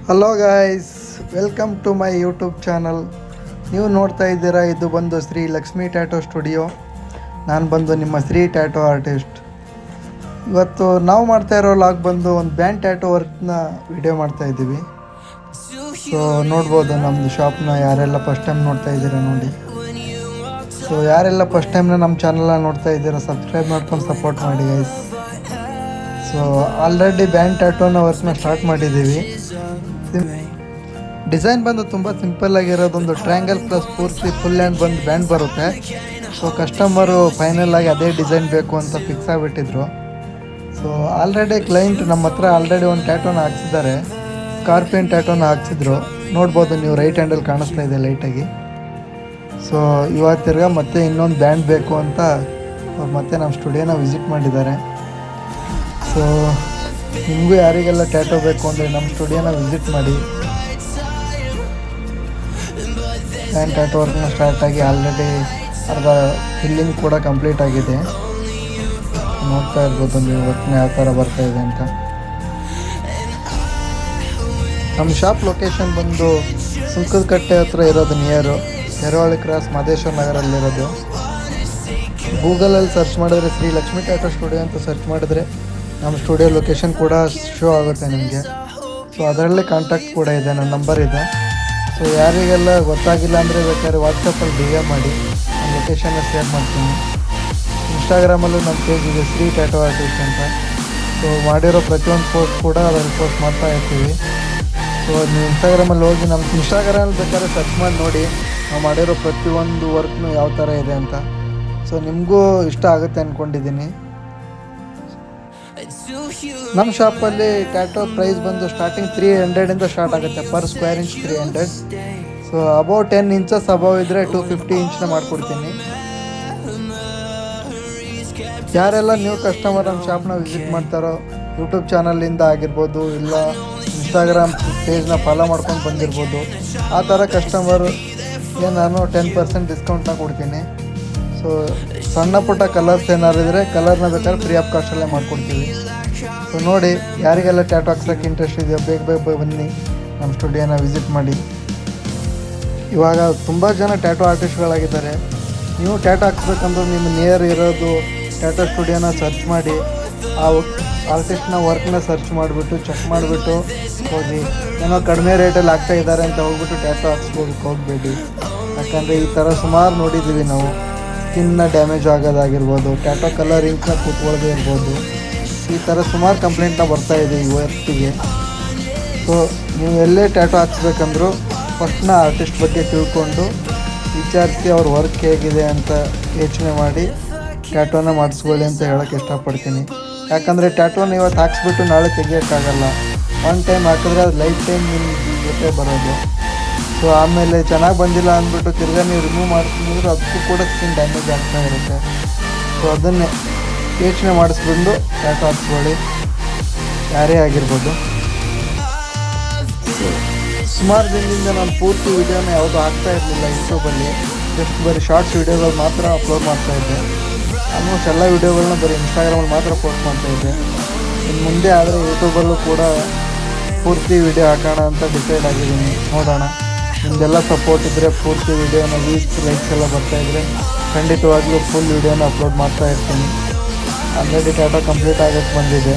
Hello guys, welcome to my YouTube channel. ನೀವು ನೋಡ್ತಾ ಇದ್ದೀರಾ, ಇದು ಬಂದು ಶ್ರೀ ಲಕ್ಷ್ಮಿ ಟ್ಯಾಟೋ ಸ್ಟುಡಿಯೋ. ನಾನು ಬಂದು ನಿಮ್ಮ ಶ್ರೀ ಟ್ಯಾಟೋ ಆರ್ಟಿಸ್ಟ್. ಇವತ್ತು ನಾವು ಮಾಡ್ತಾ ಇರೋ ಲಾಗ್ ಬಂದು ಒಂದು ಬ್ಯಾಂಡ್ ಟ್ಯಾಟೋ ವರ್ಕ್ನ ವಿಡಿಯೋ ಮಾಡ್ತಾ ಇದ್ದೀವಿ. ಸೊ ನೋಡ್ಬೋದು ನಮ್ಮದು ಶಾಪ್ನ ಯಾರೆಲ್ಲ ಫಸ್ಟ್ ಟೈಮ್ ನೋಡ್ತಾ ಇದ್ದೀರಾ ನೋಡಿ. ಸೊ ಯಾರೆಲ್ಲ ಫಸ್ಟ್ ಟೈಮ್ನ ನಮ್ಮ ಚಾನಲ್ನ ನೋಡ್ತಾ ಇದ್ದೀರಾ, ಸಬ್ಸ್ಕ್ರೈಬ್ ಮಾಡ್ಕೊಂಡು ಸಪೋರ್ಟ್ ಮಾಡಿ ಗೈಸ್. ಸೊ ಆಲ್ರೆಡಿ ಬ್ಯಾಂಡ್ ಟ್ಯಾಟೋನ ವರ್ಕ್ನ ಸ್ಟಾರ್ಟ್ ಮಾಡಿದ್ದೀವಿ. ಡಿಸೈನ್ ಬಂದು ತುಂಬ ಸಿಂಪಲ್ ಆಗಿರೋದೊಂದು ಟ್ರ್ಯಾಂಗಲ್ ಪ್ಲಸ್ ಪೂರ್ತಿ ಫುಲ್ ಹ್ಯಾಂಡ್ ಬಂದು ಬ್ಯಾಂಡ್ ಬರುತ್ತೆ. ಸೊ ಕಸ್ಟಮರು ಫೈನಲ್ ಆಗಿ ಅದೇ ಡಿಸೈನ್ ಬೇಕು ಅಂತ ಫಿಕ್ಸ್ ಆಗಿಬಿಟ್ಟಿದ್ರು. ಸೊ ಆಲ್ರೆಡಿ ಕ್ಲೈಂಟ್ ನಮ್ಮ ಹತ್ರ ಆಲ್ರೆಡಿ ಒಂದು ಟ್ಯಾಟೋನ ಹಾಕ್ಸಿದ್ದಾರೆ, ಸ್ಕಾರ್ಪಿಯನ್ ಟ್ಯಾಟೋನ ಹಾಕ್ಸಿದ್ರು. ನೋಡ್ಬೋದು ನೀವು, ರೈಟ್ ಹ್ಯಾಂಡಲ್ಲಿ ಕಾಣಿಸ್ತಾ ಇದೆ ಲೈಟಾಗಿ. ಸೊ ಇವಾಗ ತಿರ್ಗಾ ಮತ್ತೆ ಇನ್ನೊಂದು ಬ್ಯಾಂಡ್ ಬೇಕು ಅಂತ ಮತ್ತೆ ನಮ್ಮ ಸ್ಟುಡಿಯೋನ ವಿಸಿಟ್ ಮಾಡಿದ್ದಾರೆ. ಸೊ ನಿಮಗೂ ಯಾರಿಗೆಲ್ಲ ಟ್ಯಾಟೋ ಬೇಕು ಅಂದರೆ ನಮ್ಮ ಸ್ಟುಡಿಯೋನ ವಿಸಿಟ್ ಮಾಡಿ. ಬ್ಯಾಂಡ್ ಟ್ಯಾಟೋ ವರ್ಕ್ನ ಸ್ಟಾರ್ಟ್ ಆಗಿ ಆಲ್ರೆಡಿ ಅರ್ಧ ಫಿಲ್ಲಿಂಗ್ ಕೂಡ ಕಂಪ್ಲೀಟ್ ಆಗಿದೆ. ನೋಡ್ತಾ ಇರ್ಬೋದು ನೀವು ವರ್ಕ್ನ ಯಾವ ಥರ ಬರ್ತಾಯಿದೆ ಅಂತ. ನಮ್ಮ ಶಾಪ್ ಲೊಕೇಶನ್ ಬಂದು ಸುಂಕದಕಟ್ಟೆ ಹತ್ರ ಇರೋದು, ನಿಯರು ಎರವಳ್ಳಿ ಕ್ರಾಸ್, ಮಹದೇಶ್ವರ ನಗರಲ್ಲಿರೋದು. ಗೂಗಲಲ್ಲಿ ಸರ್ಚ್ ಮಾಡಿದ್ರೆ ಶ್ರೀ ಲಕ್ಷ್ಮಿ ಟ್ಯಾಟೋ ಸ್ಟುಡಿಯೋ ಅಂತ ಸರ್ಚ್ ಮಾಡಿದ್ರೆ ನಮ್ಮ ಸ್ಟುಡಿಯೋ ಲೊಕೇಶನ್ ಕೂಡ ಶೋ ಆಗುತ್ತೆ ನಿಮಗೆ. ಸೊ ಅದರಲ್ಲೇ ಕಾಂಟ್ಯಾಕ್ಟ್ ಕೂಡ ಇದೆ, ನನ್ನ ನಂಬರ್ ಇದೆ. ಸೊ ಯಾರಿಗೆಲ್ಲ ಗೊತ್ತಾಗಿಲ್ಲ ಅಂದರೆ ಬೇಕಾದ್ರೆ ವಾಟ್ಸಪ್ಪಲ್ಲಿ DM ಮಾಡಿ, ನಾನು ಲೊಕೇಶನ್ನ ಶೇರ್ ಮಾಡ್ತೀನಿ. ಇನ್ಸ್ಟಾಗ್ರಾಮಲ್ಲೂ ನಮ್ಮ ಪೇಜ್ ಇದೆ, ಶ್ರೀ ಟ್ಯಾಟೋ ಆರ್ಟಿಸ್ಟ್ ಅಂತ. ಸೊ ಮಾಡಿರೋ ಪ್ರತಿಯೊಂದು ಪೋಸ್ಟ್ ಕೂಡ ಅದರಲ್ಲಿ ಪೋಸ್ಟ್ ಮಾಡ್ತಾ ಇರ್ತೀವಿ. ಸೊ ನೀವು ಇನ್ಸ್ಟಾಗ್ರಾಮಲ್ಲಿ ಹೋಗಿ ನಮ್ಮ ಇನ್ಸ್ಟಾಗ್ರಾಮಲ್ಲಿ ಬೇಕಾದ್ರೆ ಸರ್ಚ್ ಮಾಡಿ ನೋಡಿ, ನಾವು ಮಾಡಿರೋ ಪ್ರತಿಯೊಂದು ವರ್ಕ್ನು ಯಾವ ಥರ ಇದೆ ಅಂತ. ಸೊ ನಿಮಗೂ ಇಷ್ಟ ಆಗುತ್ತೆ ಅಂದ್ಕೊಂಡಿದ್ದೀನಿ. ನಮ್ಮ ಶಾಪಲ್ಲಿ ಟ್ಯಾಟೋ ಪ್ರೈಸ್ ಬಂದು ಸ್ಟಾರ್ಟಿಂಗ್ 300ಇಂದ ಸ್ಟಾರ್ಟ್ ಆಗುತ್ತೆ, per square inch 300. So above 10 inches above ಇದ್ದರೆ 250 ಇಂಚ್ನ ಮಾಡಿಕೊಡ್ತೀನಿ. ಯಾರೆಲ್ಲ ನ್ಯೂ ಕಸ್ಟಮರ್ ನಮ್ಮ ಶಾಪ್ನ ವಿಸಿಟ್ ಮಾಡ್ತಾರೋ, ಯೂಟ್ಯೂಬ್ ಚಾನಲಿಂದ ಆಗಿರ್ಬೋದು, ಇಲ್ಲ ಇನ್ಸ್ಟಾಗ್ರಾಮ್ ಪೇಜ್ನ ಫಾಲೋ ಮಾಡ್ಕೊಂಡು ಬಂದಿರ್ಬೋದು, ಆ ಥರ ಕಸ್ಟಮರ್ಗೆ ನಾನು 10% ಡಿಸ್ಕೌಂಟ್ನ ಕೊಡ್ತೀನಿ. ಸೊ ಸಣ್ಣ ಪುಟ್ಟ ಕಲರ್ಸ್ ಏನಾರು ಇದ್ದರೆ ಕಲರ್ನ ಬೇಕಾದ್ರೆ ಫ್ರೀ ಆಫ್ ಕಾಸ್ಟಲ್ಲೇ ಮಾಡಿಕೊಡ್ತೀವಿ. ಸೊ ನೋಡಿ, ಯಾರಿಗೆಲ್ಲ ಟ್ಯಾಟೋ ಹಾಕ್ಸೋಕ್ಕೆ ಇಂಟ್ರೆಸ್ಟ್ ಇದೆಯೋ ಬೇಗ ಬನ್ನಿ, ನಮ್ಮ ಸ್ಟುಡಿಯೋನ ವಿಸಿಟ್ ಮಾಡಿ. ಇವಾಗ ತುಂಬ ಜನ ಟ್ಯಾಟೋ ಆರ್ಟಿಸ್ಟ್ಗಳಾಗಿದ್ದಾರೆ. ನೀವು ಟ್ಯಾಟೋ ಹಾಕ್ಸ್ಬೇಕಂದ್ರೆ ನಿಮ್ಮ ನಿಯರ್ ಇರೋದು ಟ್ಯಾಟೋ ಸ್ಟುಡಿಯೋನ ಸರ್ಚ್ ಮಾಡಿ, ಆ ಆರ್ಟಿಸ್ಟ್ನ ವರ್ಕ್ನ ಸರ್ಚ್ ಮಾಡಿಬಿಟ್ಟು ಚೆಕ್ ಮಾಡಿಬಿಟ್ಟು ಹೋಗಿ. ಏನೋ ಕಡಿಮೆ ರೇಟಲ್ಲಿ ಆಗ್ತಾ ಇದ್ದಾರೆ ಅಂತ ಹೋಗ್ಬಿಟ್ಟು ಟ್ಯಾಟೋ ಹಾಕ್ಸ್ಬೋದಕ್ಕೆ ಹೋಗಬೇಡಿ. ಯಾಕಂದರೆ ಈ ಥರ ಸುಮಾರು ನೋಡಿದ್ದೀವಿ ನಾವು. ಸ್ಕಿನ್ನ ಡ್ಯಾಮೇಜ್ ಆಗೋದಾಗಿರ್ಬೋದು, ಟ್ಯಾಟೋ ಕಲರ್ ಇಂಕ್ನ ಕೂತ್ಕೊಳ್ಳೋದೇ ಇರ್ಬೋದು, ಈ ಥರ ಸುಮಾರು ಕಂಪ್ಲೇಂಟ್ನ ಬರ್ತಾಯಿದೆ ಈ ವರ್ಕಿಗೆ. ಸೊ ನೀವು ಎಲ್ಲೇ ಟ್ಯಾಟೋ ಹಾಕ್ಸ್ಬೇಕಂದ್ರೂ ಫಸ್ಟ್ನ ಆರ್ಟಿಸ್ಟ್ ಬಗ್ಗೆ ತಿಳ್ಕೊಂಡು ವಿಚಾರಿಸಿ ಅವ್ರ ವರ್ಕ್ ಹೇಗಿದೆ ಅಂತ ಯೋಚನೆ ಮಾಡಿ ಟ್ಯಾಟೋನ ಮಾಡಿಸ್ಕೊಳ್ಳಿ ಅಂತ ಹೇಳೋಕ್ಕೆ ಇಷ್ಟಪಡ್ತೀನಿ. ಯಾಕಂದರೆ ಟ್ಯಾಟೋನ ಇವತ್ತು ಹಾಕ್ಸ್ಬಿಟ್ಟು ನಾಳೆ ತೆಗಿಯೋಕ್ಕಾಗಲ್ಲ. ಒನ್ ಟೈಮ್ ಹಾಕಿದ್ರೆ ಅದು ಲೈಫ್ ಟೈಮ್ ನಿಮ್ಮ ಜೊತೆ ಬರೋದು. ಸೊ ಆಮೇಲೆ ಚೆನ್ನಾಗಿ ಬಂದಿಲ್ಲ ಅಂದ್ಬಿಟ್ಟು ತಿರ್ಗಾ ನೀವು ರಿಮೂವ್ ಮಾಡಿಸಿದ್ರೆ ಅದಕ್ಕೂ ಕೂಡ ಸ್ಕಿನ್ ಡ್ಯಾಮೇಜ್ ಆಗ್ತಾ ಇರುತ್ತೆ. ಸೊ ಅದನ್ನೇ ಯೋಚನೆ ಮಾಡಿಸ್ಬಿಟ್ಟು ಟ್ಯಾಟೋ ಹಾಕ್ಸ್ಕೊಳ್ಳಿ, ಯಾರೇ ಆಗಿರ್ಬೋದು. ಸುಮಾರು ದಿನದಿಂದ ನಾನು ಪೂರ್ತಿ ವೀಡಿಯೋನ ಯಾವುದೂ ಹಾಕ್ತಾ ಇರಲಿಲ್ಲ ಯೂಟ್ಯೂಬಲ್ಲಿ. ಜಸ್ಟ್ ಬರೀ ಶಾರ್ಟ್ಸ್ ವೀಡಿಯೋಗಳು ಮಾತ್ರ ಅಪ್ಲೋಡ್ ಮಾಡ್ತಾಯಿದ್ದೆ. ಆಲ್ಮೋಸ್ಟ್ ಎಲ್ಲ ವೀಡಿಯೋಗಳನ್ನ ಬರೀ ಇನ್ಸ್ಟಾಗ್ರಾಮಲ್ಲಿ ಮಾತ್ರ ಪೋಸ್ಟ್ ಮಾಡ್ತಾಯಿದ್ದೆ. ಇನ್ನು ಮುಂದೆ ಆದರೆ ಯೂಟ್ಯೂಬಲ್ಲೂ ಕೂಡ ಪೂರ್ತಿ ವೀಡಿಯೋ ಹಾಕೋಣ ಅಂತ ಡಿಸೈಡ್ ಆಗಿದ್ದೀನಿ. ನೋಡೋಣ, ನಿಮ್ಮದೆಲ್ಲ ಸಪೋರ್ಟ್ ಇದ್ದರೆ ಪೂರ್ತಿ ವೀಡಿಯೋನ ಲೈಕ್ಸ್ ಎಲ್ಲ ಬರ್ತಾಯಿದ್ರೆ ಖಂಡಿತವಾಗ್ಲೂ ಫುಲ್ ವೀಡಿಯೋನ ಅಪ್ಲೋಡ್ ಮಾಡ್ತಾ ಇರ್ತೀನಿ. ಆಲ್ರೆಡಿ ಟ್ಯಾಟೋ ಕಂಪ್ಲೀಟ್ ಆಗೋಕ್ಕೆ ಬಂದಿದೆ.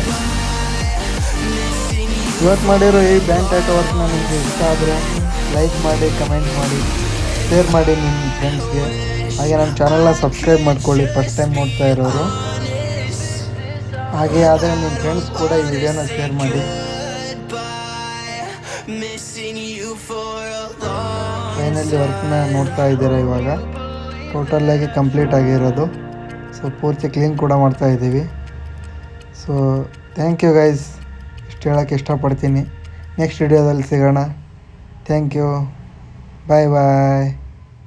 ಇವತ್ತು ಮಾಡಿರೋ ಈ ಬ್ಯಾಂಡ್ ಟ್ಯಾಟೋ ವರ್ಕ್ನ ನಿಮಗೆ ಇಷ್ಟ ಆದರೆ ಲೈಕ್ ಮಾಡಿ, ಕಮೆಂಟ್ ಮಾಡಿ, ಶೇರ್ ಮಾಡಿ ನಿಮ್ಮ ಫ್ರೆಂಡ್ಸ್ಗೆ. ಹಾಗೆ ನಮ್ಮ ಚಾನಲ್ನ ಸಬ್ಸ್ಕ್ರೈಬ್ ಮಾಡ್ಕೊಳ್ಳಿ ಫಸ್ಟ್ ಟೈಮ್ ನೋಡ್ತಾ ಇರೋರು. ಹಾಗೆ ಆದರೆ ನಿಮ್ಮ ಫ್ರೆಂಡ್ಸ್ ಕೂಡ ಈ ವಿಡಿಯೋನ ಶೇರ್ ಮಾಡಿ. ಫೈನಲಿ ವರ್ಕ್ನ ನೋಡ್ತಾ ಇದ್ದೀರಾ, ಇವಾಗ ಟೋಟಲಾಗಿ ಕಂಪ್ಲೀಟ್ ಆಗಿರೋದು. ಸೊ ಪೂರ್ತಿ ಕ್ಲೀನ್ ಕೂಡ ಮಾಡ್ತಾ ಇದ್ದೀವಿ. ಸೊ ಥ್ಯಾಂಕ್ ಯು ಗೈಸ್, ಇಷ್ಟು ಹೇಳೋಕ್ಕೆ ಇಷ್ಟಪಡ್ತೀನಿ. ನೆಕ್ಸ್ಟ್ ವಿಡಿಯೋದಲ್ಲಿ ಸಿಗೋಣ. Thank you, bye bye.